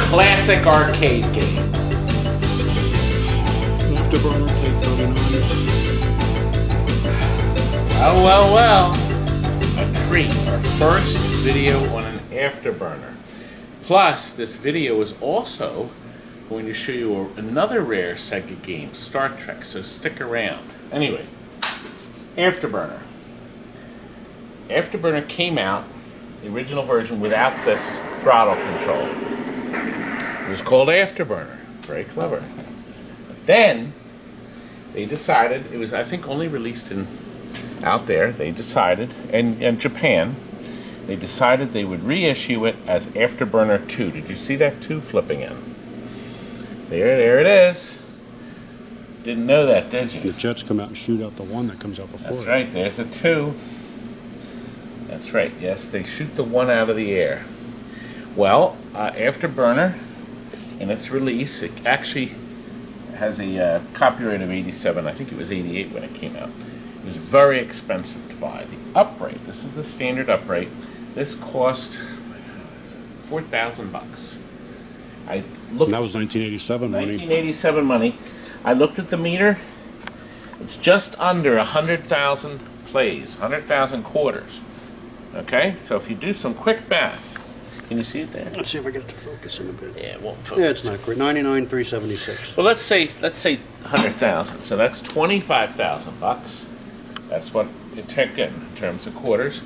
classic arcade game. Afterburner take 39. Well. A treat. Our first video on an Afterburner. Plus, this video is also going to show you another rare Sega game, Star Trek, so stick around. Anyway, Afterburner. Afterburner came out, the original version, without this throttle control. It was called Afterburner. Very clever. Then, they decided, it was, I think, only released out there, they decided, and Japan, they decided they would reissue it as Afterburner 2. Did you see that 2 flipping in? There it is. Didn't know that, did you? The jets come out and shoot out the one that comes out before. That's right, there's a 2. That's right, yes, they shoot the 1 out of the air. Well, Afterburner, in its release, it actually has a copyright of 87. I think it was 88 when it came out. It was very expensive to buy. The upright, this is the standard upright. This cost $4,000. I looked. And that was 1987 money. 1987 money. I looked at the meter. It's just under 100,000 plays, 100,000 quarters. Okay, so if you do some quick math, can you see it there? Let's see if I get it to focus in a bit. Yeah, it won't focus. Yeah, it's not great. 99,376. Well, let's say 100,000. So that's $25,000. That's what it took in terms of quarters,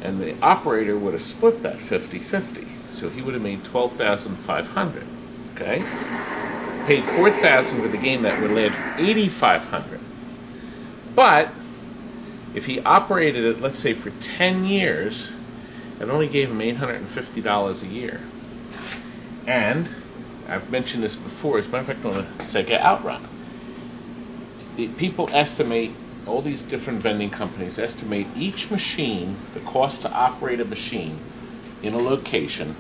and the operator would have split that 50-50. So he would have made $12,500. Okay, paid $4,000 for the game. That would have led $8,500. But if he operated it, let's say for 10 years, it only gave him $850 a year. And I've mentioned this before. As a matter of fact, on a Sega Outrun, people estimate. All these different vending companies estimate each machine, the cost to operate a machine in a location.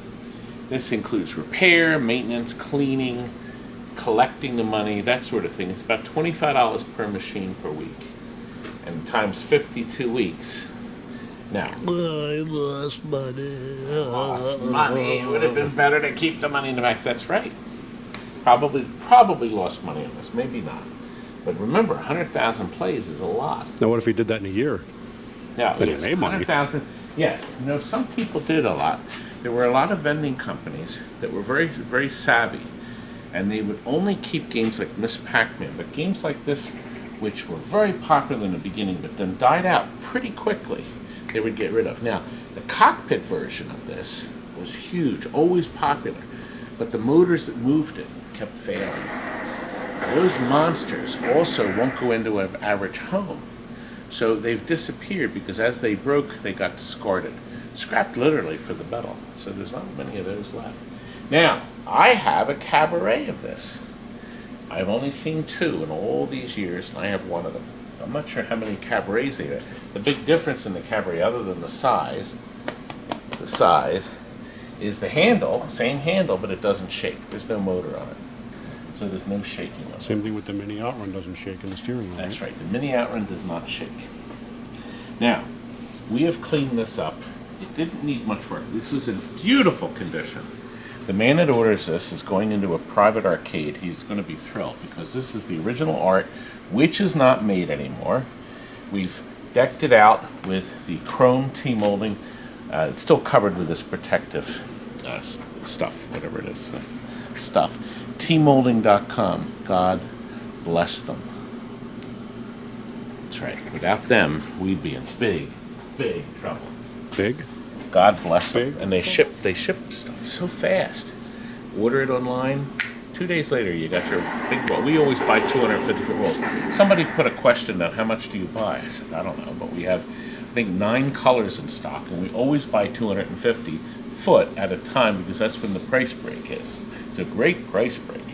This includes repair, maintenance, cleaning, collecting the money, that sort of thing. It's about $25 per machine per week. And times 52 weeks. Now, I lost money. Lost money. It would have been better to keep the money in the bank. That's right. Probably lost money on this. Maybe not. But remember, 100,000 plays is a lot. Now, what if he did that in a year? Now, Then he made money. 100,000. Yes. You know, some people did a lot. There were a lot of vending companies that were very, very savvy, and they would only keep games like Miss Pac-Man, but games like this, which were very popular in the beginning, but then died out pretty quickly, they would get rid of. Now, the cockpit version of this was huge, always popular, but the motors that moved it kept failing. Those monsters also won't go into an average home. So they've disappeared because as they broke, they got discarded. Scrapped literally for the metal. So there's not many of those left. Now, I have a cabaret of this. I've only seen 2 in all these years, and I have 1 of them. So I'm not sure how many cabarets they have. The big difference in the cabaret, other than the size is the handle. Same handle, but it doesn't shake. There's no motor on it. So there's no shaking of it. Same thing with the mini Outrun, doesn't shake in the steering wheel. That's right. The mini Outrun does not shake. Now, we have cleaned this up. It didn't need much work. This was in beautiful condition. The man that orders this is going into a private arcade. He's going to be thrilled because this is the original art, which is not made anymore. We've decked it out with the chrome T-molding. It's still covered with this protective stuff, whatever it is, stuff. Tmolding.com. God bless them. That's right. Without them, we'd be in big, big trouble. Big? God bless them. Big? And they ship stuff so fast. Order it online. 2 days later, you got your big roll. We always buy 250-foot rolls. Somebody put a question on how much do you buy? I said, I don't know, but we have, I think, 9 colors in stock, and we always buy 250 foot at a time because that's when the price break is. It's a great price break.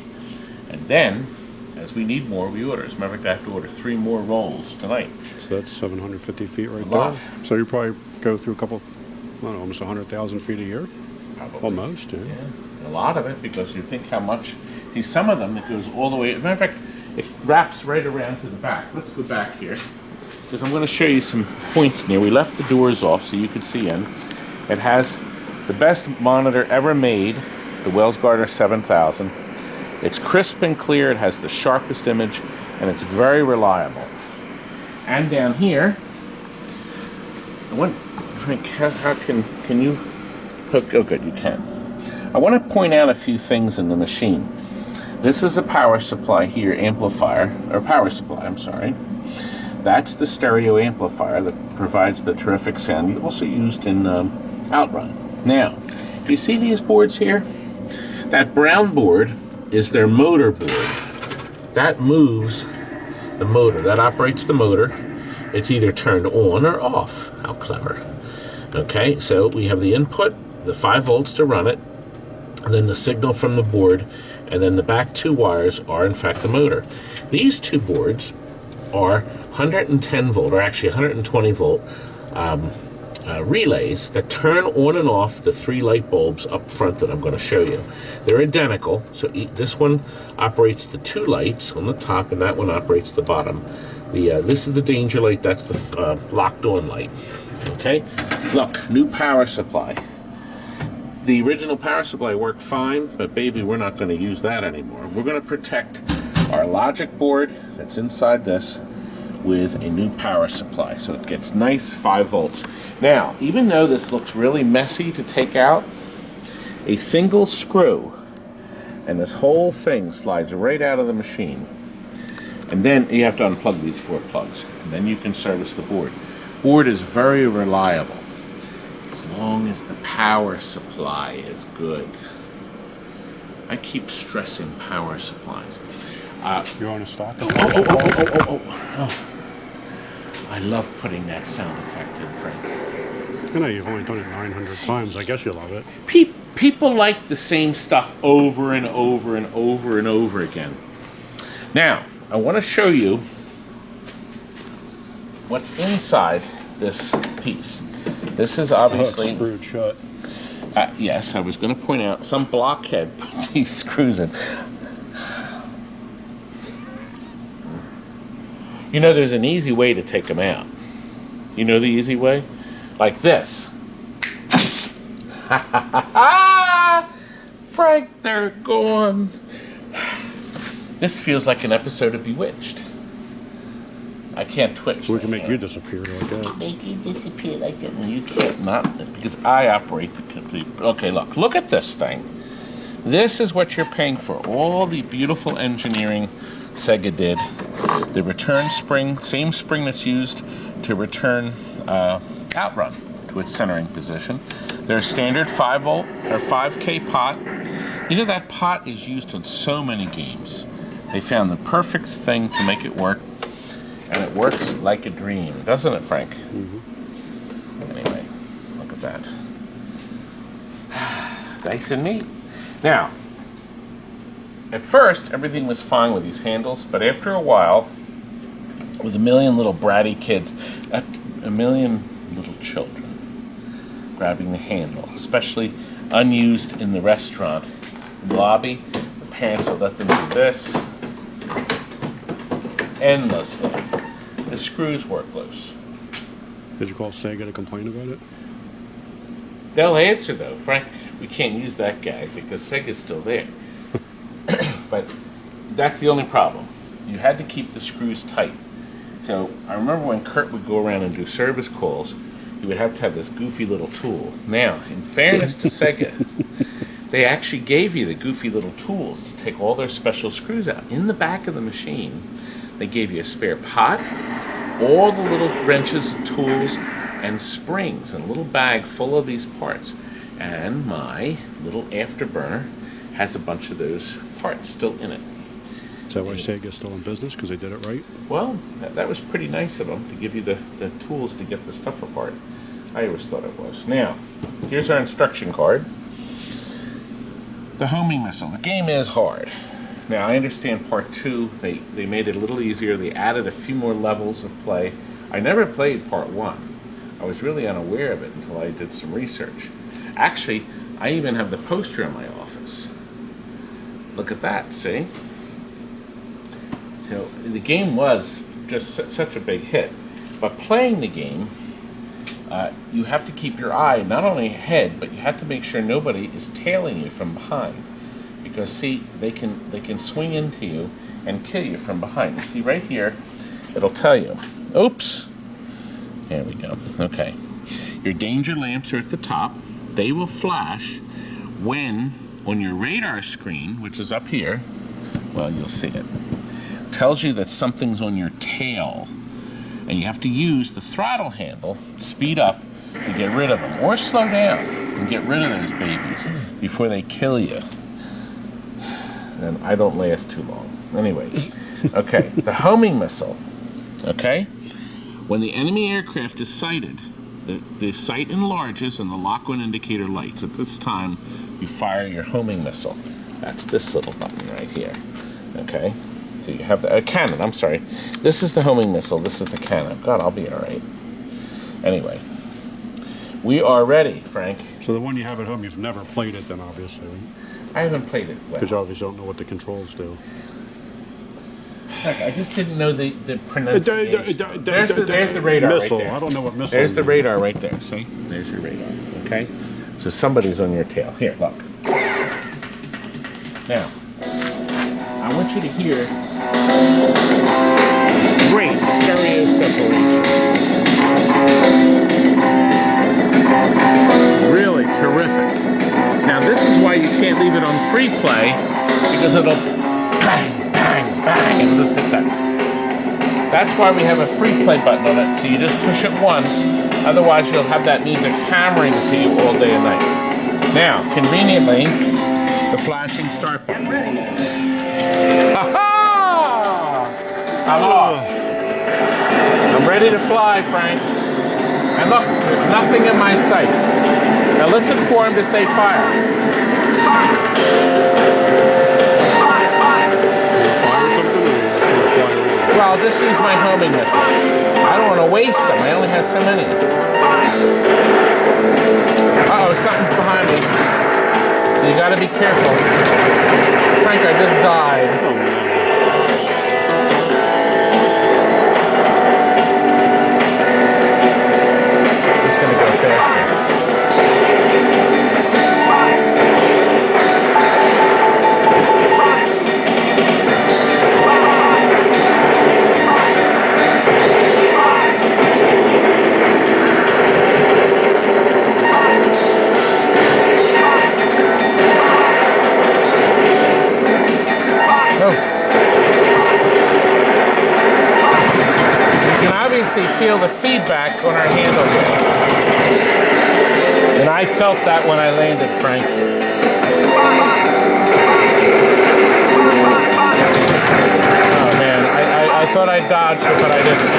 And then, as we need more, we order. As a matter of fact, I have to order 3 more rolls tonight. So that's 750 feet right lot. there. So you probably go through a couple, I don't know, almost 100,000 feet a year? Probably. Almost, yeah. Yeah, a lot of it, because you think how much. See, some of them, it goes all the way. As a matter of fact, it wraps right around to the back. Let's go back here, because I'm going to show you some points in here. We left the doors off so you could see in. It has the best monitor ever made the Wells Gardner 7000. It's crisp and clear, it has the sharpest image, and it's very reliable. And down here, Frank, how can you hook? Oh, good, you can. I want to point out a few things in the machine. This is a power supply here, power supply, I'm sorry. That's the stereo amplifier that provides the terrific sound you also used in Outrun. Now, do you see these boards here? That brown board is their motor board. That moves the motor, that operates the motor. It's either turned on or off. How clever. Okay, so we have the input, the 5 volts to run it, and then the signal from the board, and then the back 2 wires are in fact the motor. These 2 boards are 110 volt, or actually 120 volt relays that turn on and off the 3 light bulbs up front that I'm going to show you. They're identical, so this one operates the 2 lights on the top, and that one operates the bottom. This is the danger light, that's the locked on light. Okay, look, new power supply. The original power supply worked fine, but baby, we're not going to use that anymore. We're going to protect our logic board that's inside this with a new power supply, so it gets nice 5 volts. Now, even though this looks really messy to take out, a single screw and this whole thing slides right out of the machine. And then you have to unplug these 4 plugs, and then you can service the board. Board is very reliable as long as the power supply is good. I keep stressing power supplies. You're on a stock? Oh. I love putting that sound effect in, Frank. I know you've only done it 900 times. I guess you love it. People like the same stuff over and over and over and over again. Now, I want to show you what's inside this piece. This is obviously screwed shut. Yes, I was going to point out some blockhead put these screws in. You know, there's an easy way to take them out. You know the easy way? Like this. Frank, they're gone. This feels like an episode of Bewitched. I can't twitch. We can make you disappear like that. Make you disappear like that. And you can't not, because I operate the okay, look at this thing. This is what you're paying for. All the beautiful engineering Sega did. The return spring, same spring that's used to return Outrun to its centering position. Their standard 5 volt or 5K pot. You know, that pot is used in so many games. They found the perfect thing to make it work, and it works like a dream, doesn't it, Frank? Mm-hmm. Anyway, look at that. Nice and neat. Now, at first, everything was fine with these handles, but after a while, with a million little bratty kids, a million little children grabbing the handle, especially unused in the restaurant lobby, the parents would let them do this endlessly. The screws work loose. Did you call Sega to complain about it? They'll answer though, Frank. We can't use that gag because Sega's still there. But that's the only problem. You had to keep the screws tight. So I remember when Kurt would go around and do service calls, he would have to have this goofy little tool. Now, in fairness to Sega, they actually gave you the goofy little tools to take all their special screws out. In the back of the machine, they gave you a spare pot, all the little wrenches and tools and springs, and a little bag full of these parts. And my little afterburner has a bunch of those parts still in it. Is that why Sega's still in business? Because they did it right? Well, that was pretty nice of them to give you the tools to get the stuff apart. I always thought it was. Now, here's our instruction card. The homing missile. The game is hard. Now, I understand part 2, they made it a little easier. They added a few more levels of play. I never played part 1. I was really unaware of it until I did some research. Actually, I even have the poster in my office. Look at that, see? So the game was just such a big hit. But playing the game, you have to keep your eye not only ahead, but you have to make sure nobody is tailing you from behind. Because see, they can swing into you and kill you from behind. You see right here, it'll tell you. Oops. There we go. Okay. Your danger lamps are at the top. They will flash when on your radar screen, which is up here, well, you'll see it, tells you that something's on your tail. And you have to use the throttle handle, speed up, to get rid of them. Or slow down and get rid of those babies before they kill you. And I don't last too long. Anyway, okay, the homing missile, okay? When the enemy aircraft is sighted, the sight enlarges and the lock-on indicator lights. At this time, you fire your homing missile. That's this little button right here, okay? So you have the cannon, I'm sorry. This is the homing missile, this is the cannon. God, I'll be all right. Anyway, we are ready, Frank. So the one you have at home, you've never played it then, obviously. I haven't played it well. Because you obviously don't know what the controls do. Heck, I just didn't know the pronunciation. There's the radar missile. right there. I don't know what missile. There's the radar right there. See? There's your radar. Okay? So somebody's on your tail. Here, look. Now, I want you to hear great stereo separation. Really terrific. Now, this is why you can't leave it on free play, because it'll bang, bang, bang, and just hit that. That's why we have a free play button on it, so you just push it once, otherwise you'll have that music hammering to you all day and night. Now, conveniently, the flashing start button. Ha-ha! I'm off. I'm ready to fly, Frank. And look, there's nothing in my sights. Now listen for him to say fire. Well, I'll just use my homing missile. I don't want to waste them. I only have so many. Uh-oh, something's behind me. You gotta be careful. Frank, I just died. Feel the feedback on our handle here. And I felt that when I landed, Frank. Oh man, I thought I dodged it, but I didn't.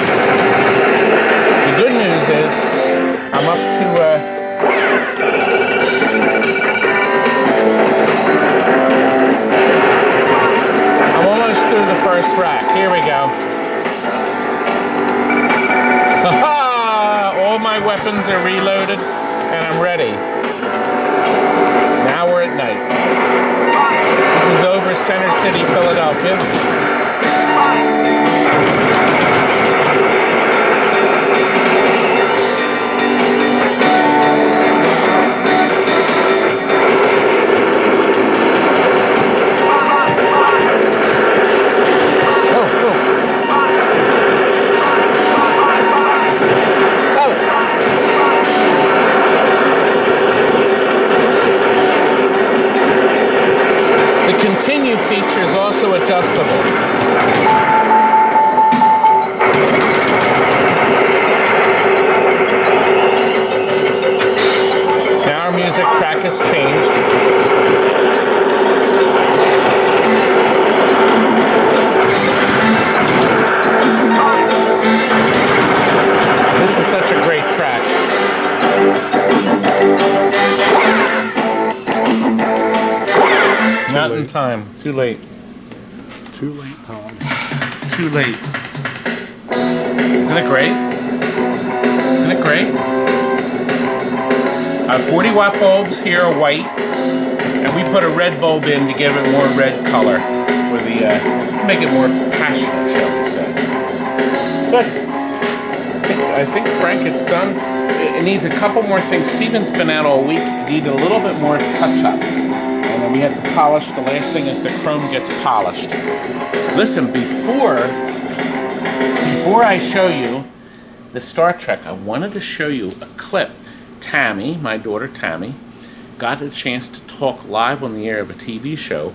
The good news is, I'm up to I'm almost through the first rack. Here we go. All my weapons are reloaded, and I'm ready. Now we're at night. This is over Center City, Philadelphia. Continue feature is also adjustable. Now our music track has changed. This is such a great track. Not in time. Too late. Too late, Todd. Too late. Isn't it great? Isn't it great? 40-watt bulbs here are white, and we put a red bulb in to give it more red color for the make it more passionate, shall we say. Good. I think, Frank, it's done. It needs a couple more things. Steven's been out all week. It needed a little bit more touch-up. And then we have to polish. The last thing is the chrome gets polished. Listen, before I show you the Star Trek, I wanted to show you a clip. Tammy, my daughter Tammy, got a chance to talk live on the air of a TV show.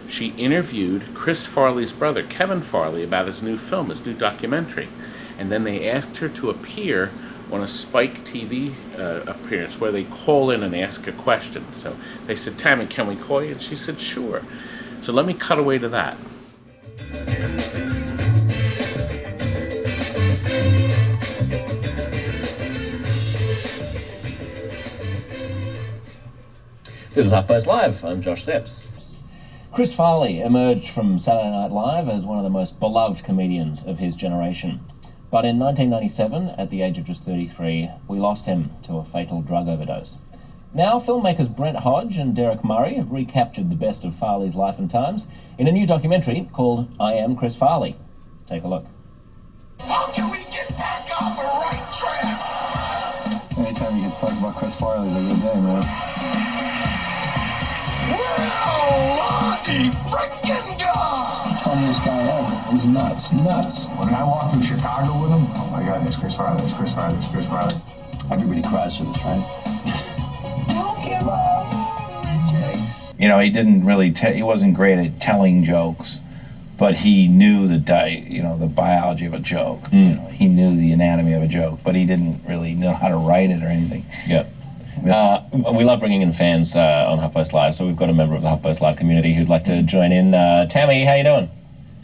She interviewed Chris Farley's brother, Kevin Farley, about his new film, his new documentary. And then they asked her to appear on a Spike TV appearance where they call in and ask a question. So they said, Tammy, can we call you? And she said, sure. So let me cut away to that. This is Up Close Live. I'm Josh Sepps. Chris Farley emerged from Saturday Night Live as one of the most beloved comedians of his generation. But in 1997, at the age of just 33, we lost him to a fatal drug overdose. Now, filmmakers Brent Hodge and Derek Murray have recaptured the best of Farley's life and times in a new documentary called I Am Chris Farley. Take a look. How can we get back on the right track? Anytime you get to talk about Chris Farley is a good day, man. Well, freaking God! Funniest guy ever. It was nuts. When I walked through Chicago with him, oh my God, it's Chris Farley, it's Chris Farley, it's Chris Farley. Everybody cries for this, right? Don't give up! You know, he didn't really, he wasn't great at telling jokes, but he knew the biology of a joke. You know, he knew the anatomy of a joke, but he didn't really know how to write it or anything. Yep. We love bringing in fans on HuffPost Live, so we've got a member of the HuffPost Live community who'd like to join in. Tammy, how you doing?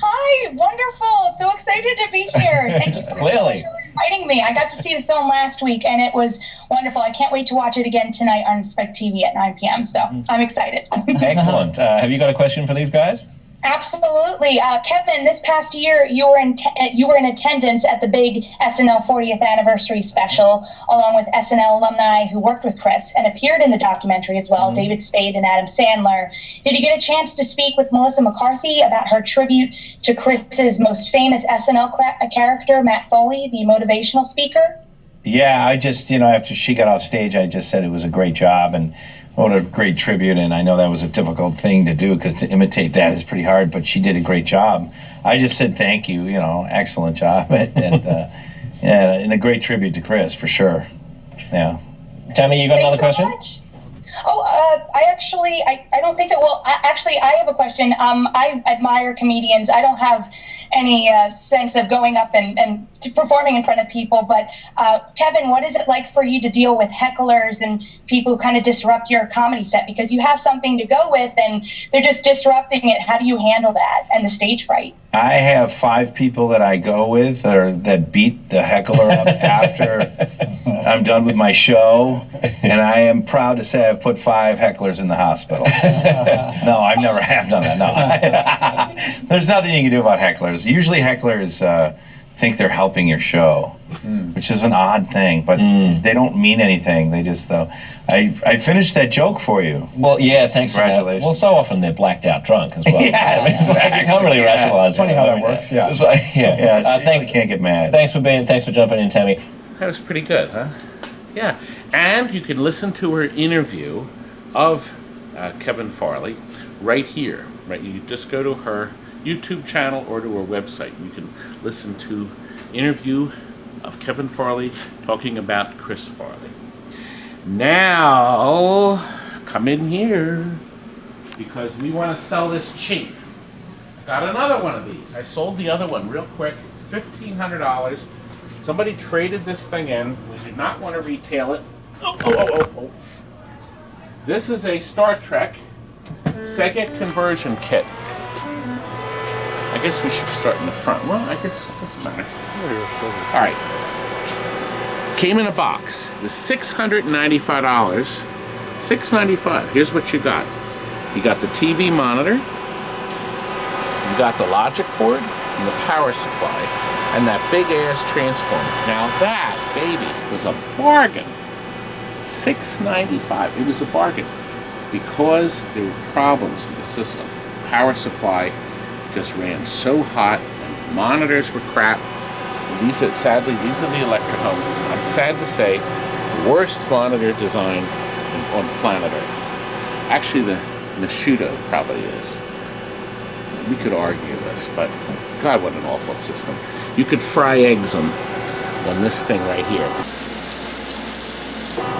Hi, wonderful. So excited to be here. Thank you for inviting me. I got to see the film last week, and it was wonderful. I can't wait to watch it again tonight on Spike TV at 9 p.m., so I'm excited. Excellent. Have you got a question for these guys? Absolutely. Kevin, this past year, you were in attendance at the big SNL 40th anniversary special, along with SNL alumni who worked with Chris and appeared in the documentary as well, David Spade and Adam Sandler. Did you get a chance to speak with Melissa McCarthy about her tribute to Chris's most famous SNL character, Matt Foley, the motivational speaker? Yeah, I just, after she got off stage, I just said it was a great job and what a great tribute, and I know that was a difficult thing to do because to imitate that is pretty hard, but she did a great job. I just said thank you, excellent job, and a great tribute to Chris, for sure. Yeah. Tammy, you got another question? Much. Oh, I don't think so. Well, actually, I have a question. I admire comedians. I don't have any sense of going up and performing in front of people. But Kevin, what is it like for you to deal with hecklers and people who kind of disrupt your comedy set? Because you have something to go with and they're just disrupting it. How do you handle that and the stage fright? I have 5 people that I go with that beat the heckler up after I'm done with my show, and I am proud to say I've put 5 hecklers in the hospital. No, I've never have done that. No, there's nothing you can do about hecklers. Usually hecklers think they're helping your show, which is an odd thing, but they don't mean anything. They just, I finished that joke for you. Well, yeah, thanks for that. Congratulations. Well, so often they're blacked out drunk as well. Yeah, it's like you can't really rationalize. Funny how that works, yeah. It's like, Can't get mad. Thanks for jumping in, Tammy. That was pretty good, huh? Yeah. And you can listen to her interview of Kevin Farley right here. Right, you just go to her YouTube channel or to her website. You can listen to interview of Kevin Farley talking about Chris Farley. Now, come in here because we want to sell this cheap. I got another one of these. I sold the other one real quick. It's $1,500. Somebody traded this thing in. We did not want to retail it. Oh. This is a Star Trek Sega conversion kit. I guess we should start in the front. Well, I guess it doesn't matter. All right. Came in a box. It was $695. $695. Here's what you got. You got the TV monitor. You got the logic board and the power supply and that big ass transformer. Now that baby was a bargain. $695. It was a bargain because there were problems with the system. The power supply just ran so hot and the monitors were crap. these are sadly these are the Electro Home. I'm sad to say, the worst monitor design on planet Earth. Actually, the Nishudo probably is. We could argue this, but God, what an awful system. You could fry eggs on this thing right here.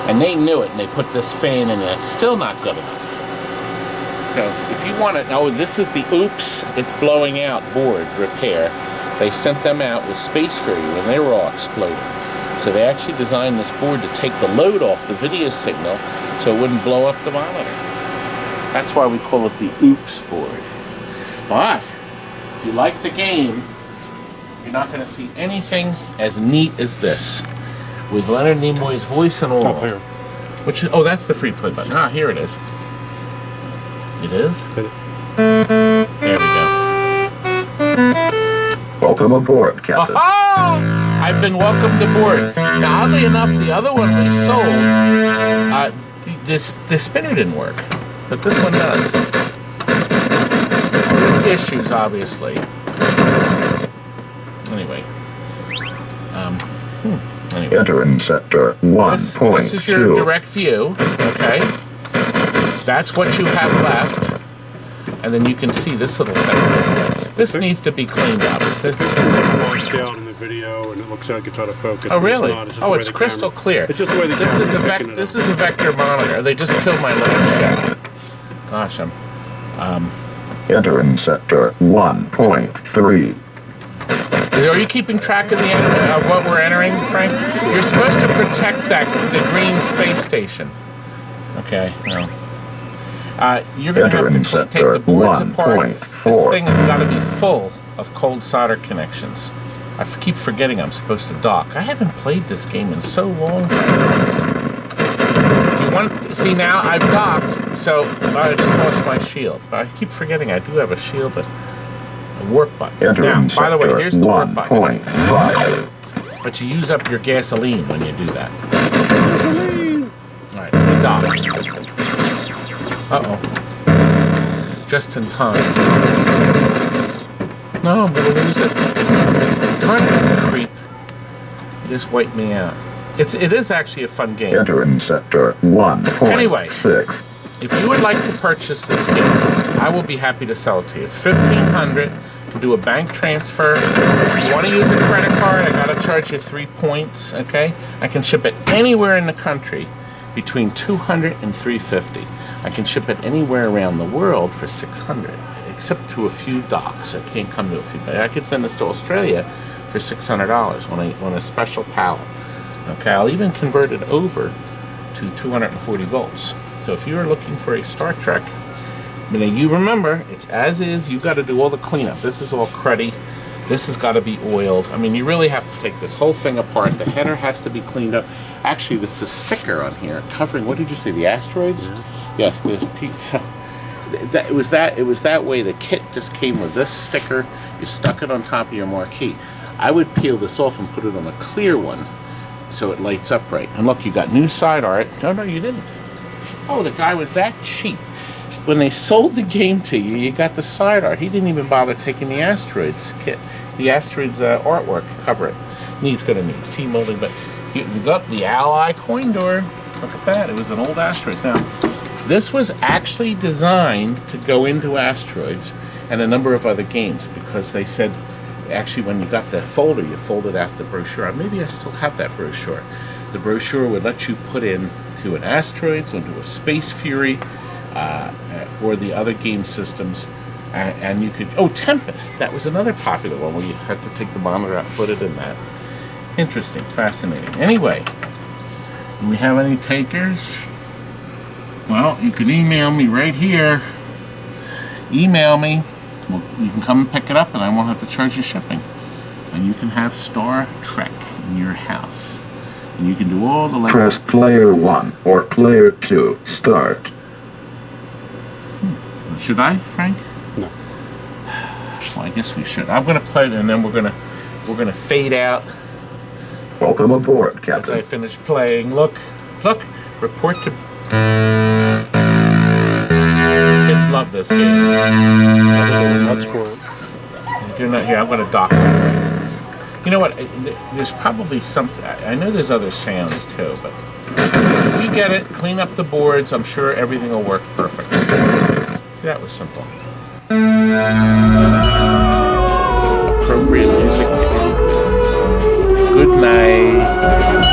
And they knew it, and they put this fan in, and it's still not good enough. So if you want to, oh, this is the oops, it's blowing out board repair. They sent them out with Space Fury when they were all exploding. So they actually designed this board to take the load off the video signal so it wouldn't blow up the monitor. That's why we call it the oops board. But if you like the game, you're not going to see anything as neat as this, with Leonard Nimoy's voice and all. Top here. Which is, oh, that's the free play button. Ah, here it is. It is? Hit it. There we go. Welcome aboard, Captain. Aha! I've been welcomed aboard. Now, oddly enough, the other one we sold, the spinner didn't work, but this one does. With issues, obviously. Anyway. Anyway. Entering sector 1.2. This is your direct view, okay? That's what you have left. And then you can see this little thing. This needs to be cleaned up. It's washed out in the video, and it looks like it's out of focus. Oh, but really? It's not. It's just Oh, the way it's the crystal camera- clear. It's just the way the This is camera's a picking it this up. is a vector monitor. They just killed my little shit. Gosh, Entering sector 1.3. Are you keeping track of what we're entering, Frank? You're supposed to protect the green space station. Okay, no. You're going to have to take the boards apart. This thing has got to be full of cold solder connections. I keep forgetting I'm supposed to dock. I haven't played this game in so long. See, now I've docked, so I just lost my shield. But I keep forgetting I do have a shield, but a warp button. Now, by the way, here's the warp button. But you use up your gasoline when you do that. All right, let me dock. Uh-oh. Just in time. No, I'm going to lose it. Darn it, creep. You just wiped me out. It is actually a fun game. Entering sector 1.6. Anyway, if you would like to purchase this game, I will be happy to sell it to you. It's $1,500 to do a bank transfer. If you want to use a credit card, I got to charge you 3 points, okay? I can ship it anywhere in the country between $200 and $350. I can ship it anywhere around the world for $600, except to a few docks. I can't come to a few. I could send this to Australia for $600 on a special pallet. Okay, I'll even convert it over to 240 volts. So if you're looking for a Star Trek, you remember, it's as is, you got to do all the cleanup. This is all cruddy. This has got to be oiled. I mean, you really have to take this whole thing apart. The header has to be cleaned up. Actually, there's a sticker on here covering, what did you say, the asteroids? Yeah. Yes, there's pizza. It was that way. The kit just came with this sticker. You stuck it on top of your marquee. I would peel this off and put it on a clear one so it lights up right. And look, you got new side art. No, you didn't. Oh, the guy was that cheap. When they sold the game to you, you got the side art. He didn't even bother taking the asteroids kit, the asteroids artwork, cover it. Needs going to need T-molding, but you got the Ally coin door. Look at that. It was an old asteroids. Now, this was actually designed to go into asteroids and a number of other games because they said, actually, when you got the folder, you folded out the brochure. Maybe I still have that brochure. The brochure would let you put in to an asteroids, into a Space Fury, or the other game systems, and you could. Oh, Tempest. That was another popular one where you had to take the monitor out, and put it in that. Interesting, fascinating. Anyway, do we have any takers? Well, you can email me right here. Email me. Well, you can come and pick it up, and I won't have to charge you shipping. And you can have Star Trek in your house. And you can do all the... Press player 1 or player 2. Start. Should I, Frank? No. Well, I guess we should. I'm going to play it, and then we're gonna fade out Welcome aboard, as Captain. I finish playing. Look, report to... Kids love this game. Much for it. If you're not here, I'm going to dock. You know what? There's probably something. I know there's other sounds too, but you get it. Clean up the boards. I'm sure everything will work perfect. See, that was simple. Appropriate music to end. Good night.